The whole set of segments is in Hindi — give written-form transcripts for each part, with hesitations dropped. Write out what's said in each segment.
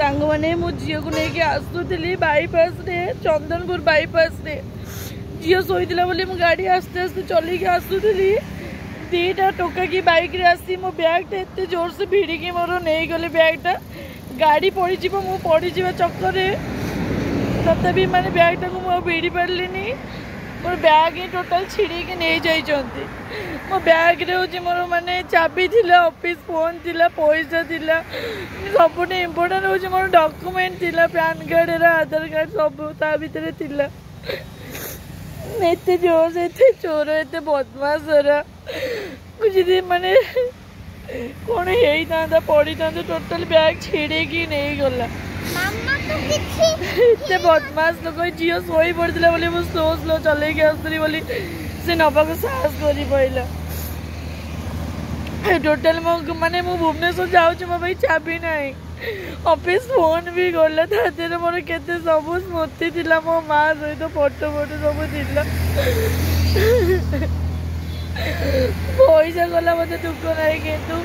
सांग मैंने मो झी को लेकिन आसुली बाईपास रे चंदनपुर बाईपास रे झी शोला बोली मो गाड़ी आस्ते आस्ते चलिकी आसुली दीटा टोका की बाइक रे आसी मो बैगटा एत जोर से भिड़िकी मोर नहीं गले बैगटा गाड़ी पड़ी मु पड़ी चक्कर तथापि माने बैगटा को मु भिड़ी पार्लिनी मोर बैग ही टोटाल छिड़ी नहीं जाइछंती मो बैग रे होची मोर माने चाबी थिला ऑफिस फोन थिला पैसा थिला सबुठ इम्पोर्टेंट होची मोर डॉक्यूमेंट थिला पैन कार्ड रा आधार कार्ड सब ता भीतर थिला एते जोर से एते चोर एते बदमाश रा कुछ दिन माने कौन हेई था पड़ी था टोटाल बैग छिड़े की नहीं गला एते बदमाश लोक झील शोई पड़ता बोली मुझे स्लो स्लो चल आसुरी बोली से नवा को साहस कर पाइला टोटाल मो माने मु भुवनेश्वर जाऊँ मो भाई चाबी ना ऑफिस फोन भी गला था मोर केते सब स्मृति थिला मो माँ सहित फोटो फोटो सब थिला पैसा गला मत दुख ना कितु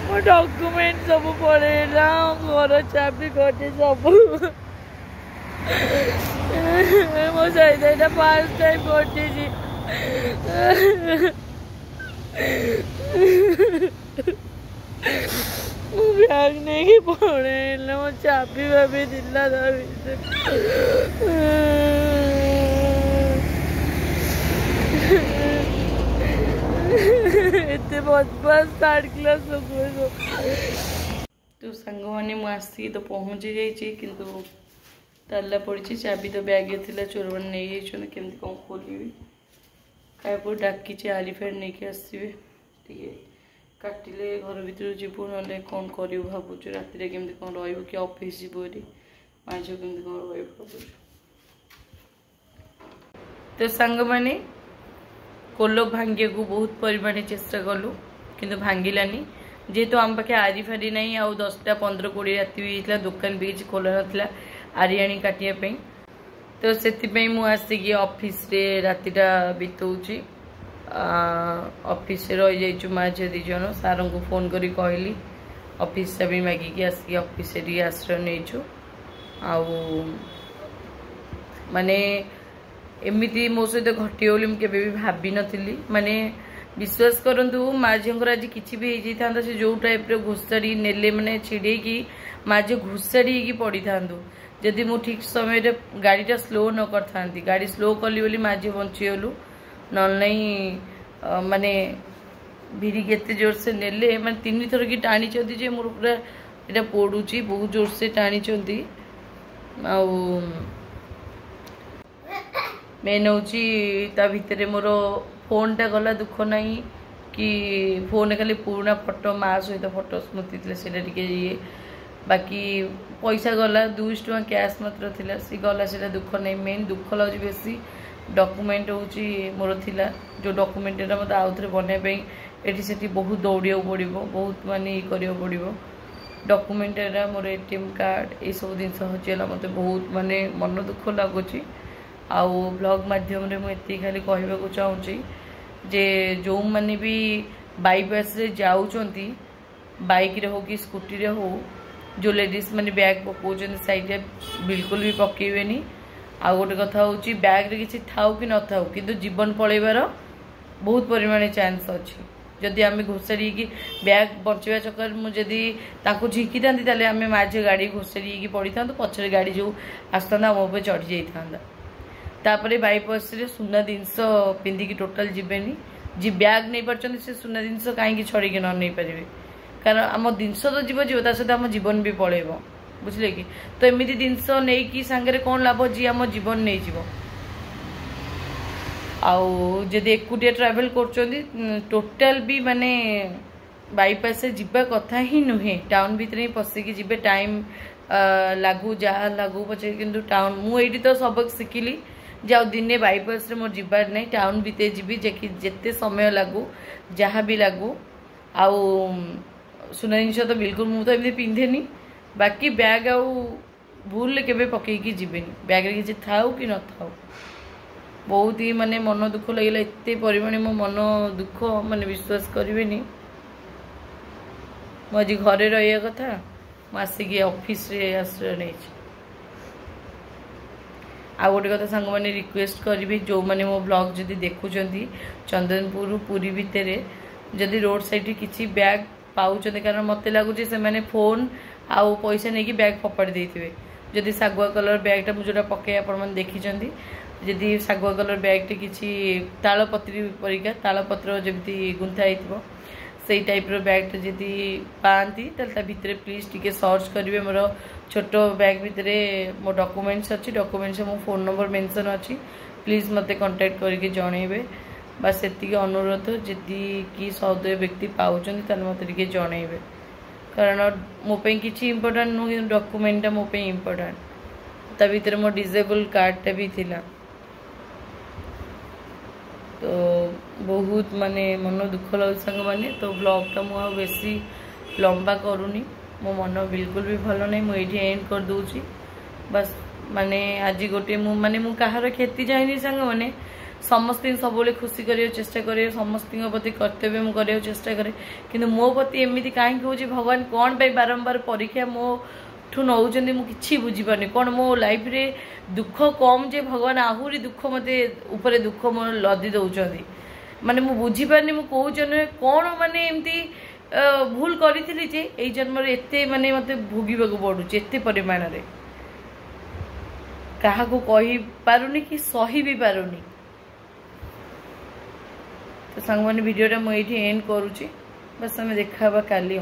मो डॉक्यूमेंट सब पड़ेगा घर चाबी घटे सब मो सहित यहाँ फास्ट टाइम घटी बैग नहीं पड़े मो चाबी भाभी दिला एते बदमाश 3rd क्लास तो सांग मैंने मुझे तो पहुँची जाइए किंतु ताला पड़ी चाबी तो बैग थी चोर मैंने नहीं जाइए केमती कौन खोल क्या डाकी आरिफेर नहीं कि आसवे टे काटिले घर भर जीवु ना कौन कर भावुँ राति केमती कौन रही ऑफिस जीवु माँ झील केमती कौन रही भावुँ तो सांग मैंने कोलो भांगे को बहुत परिमाण चेष्टा कलु किंतु भांगिलानी जेहेतु आम पाखे आरी फारी ना आउ 10टा 15-20 राति भी होता दुकान भी किसी खोला ना आरी आनी काटियापी तो से मुझे ऑफिस रे रातिटा बितौची ऑफिस रही जाइचु माँ झी 2 जन सार को फोन करी कहली ऑफिस चाबी मागिकी आसिक ऑफिस आश्रय नहीं आउ माने एमती मो सहित घटी बोली मुझे भी भाभी नी माने विश्वास करंतु माँ झील आज किसी भी हो से जो टाइप घुषाड़ी नेले मैंने छिड़े कि माँ झी घुषाड़ी पड़ी था जदि मु ठीक समय गाड़ीटा स्लो न कर था गाड़ी स्लो कली बोली माँ झी बंचीगलु नहीं माने भिड़ी केते जोर से नेले माने 3 थर की टाणी जे मोर पूरा यहाँ पड़ुची बहुत जोर से टाणी मेन हूँ भितर मोर फोनटा गला दुख ना कि फोन खाली पुराना फोटो माँ सहित फोटो स्मृति थे ये बाकी पैसा गला 200 टଙ୍କା कैश मात्र थिला सी गला से दुख नहीं मेन दुख लगे बेसी डॉक्यूमेंट हूँ मोर थिला जो डॉक्यूमेंट मत आउ थे बनवाई एटी से बहुत दौड़ा पड़ो बहुत माने करा पड़ो डॉक्यूमेंट मोर एटीएम कार्ड ये सब जिन हजिगला मत बहुत माने मन दुख लगुच आउ ब्लॉग मध्यम मुझे खाली कहवाक चाहूँगी जे जो मैंने भी बाईपास रे जाऊँगी बाइक रे हो कि स्कूटी रे हो जो लेडीज मैंने बैग पकाउछन साइड रे बिल्कुल भी पकेबेनी आ गोटे कथा हूँ बैग रे किसी थाउ कि न थाउ किंतु जीवन पलैबार बहुत परिमाण चांस अच्छी जदि आम घोषाड़ी की बैग बचावा चक्कर मुझे झिकी था आम माझे गाड़ी घोषाड़ी पड़ी था पछरे गाड़ी जो आसता मो पे चढ़ी जाता तापर बाईपास रे सुना जिनस पिंधिकी टोटाल जीवेनी जी बैग नहीं पार्टी से सुना जिनस कहीं छड़े न नहीं पारे कारण आम जिनस तो जीव जीव सहित आम जीवन भी पलैब बुझे कि तो एमती जिनस नहीं कि सांगे कौन लाभ जी आम जीवन नहीं जीव आउ जदि एकुटिया ट्रावेल कर टोटाल भी माने बाईपास से जीवा कथा ही नुहे टाउन भितर ही पशिकी जी टाइम लागू जहाँ लागू पचे कि टाउन मुझे तो सबक शिखिली जाओ दिने बाईपास रे मोर जीवार नहीं टाउन भितर जीवी जेते समय लागू जहाँ भी लागू आउ सुना जिनस तो बिल्कुल मुझे तो एमती पिंधेनी बाकी बैग आउ भूल केबे पकईकी जीवेनी बैग रे किसी थाउ कि न थाउ बहुत ही माने मन दुख लगे एत परिमाण मो मन दुख माने विश्वास करेनि मुझे घरे रहा कथा आसिक ऑफिस रे आश्रय नहीं। आ गोटे कथा सांग मैंने रिक्वेस्ट करी जो मैंने मो ब्लॉग जदि देखुं चंदनपुर पुरी भितर जदि रोड साइड किसी बैग पाँच कारण मत लगुच से फोन आउ पैसा नहीं कि बैग फोपाड़ी देते जदि सागुआ कलर बैगटा मुझे पकई आप देखी जदि सागुआ कलर बैगटे किसी तालपत्री परिका तालपत्र जमी गुंथा से टाइप्र बैगटे जदि पाती भितर प्लीज टी सर्च करेंगे मोर छोट बैग भितर मो डॉक्यूमेंट्स अच्छी डॉक्यूमेंट्स मो फोन नंबर मेंशन अच्छी प्लीज मत कांटेक्ट करके जनइबे बस सेतिक अनुरोध जदि कि सदय व्यक्ति पाँच मत टे जनइबे कारण मोपाई किसी इम्पोर्टाट नुह डॉक्यूमेंटा मोपाई इम्पोर्टाट ता भीतर मो डिजेबल कार्डटा भी थिला तो बहुत माने मन दुख लगे सांग मैंने तो ब्लॉगटा मुझे बेसी लंबा करूनी मो मन बिल्कुल भी भल नहीं मुझे एंड कर दूची बस माने आज गोटे माने मु कहार क्षति चाहिए सांग मैंने समस्त सब खुशी कर चेष्टा करे समस्त प्रति कर्तव्य मुझे चेष्टा करे कि मो प्रति एमती कहीं हो भगवान कौन पे बारंबार परीक्षा मो ठू नौ कि बुझीपारे कौन मो लाइफ रे दुख कम जे भगवान आहरी दुख मत ऊपर दुख मो लदी दौरान माने मु बुझीपारे मु कौ जन्म कौन माने एमती भूल करी जे एई जन्म एते माने मते भोगिबा को पड़ुची एते परिमाण रे कहा को कहि पारुनी कि सही भी पारुनी तो सांग मैंने वीडियोटा मुझे एंड करुच्ची बस हमें देखा काली।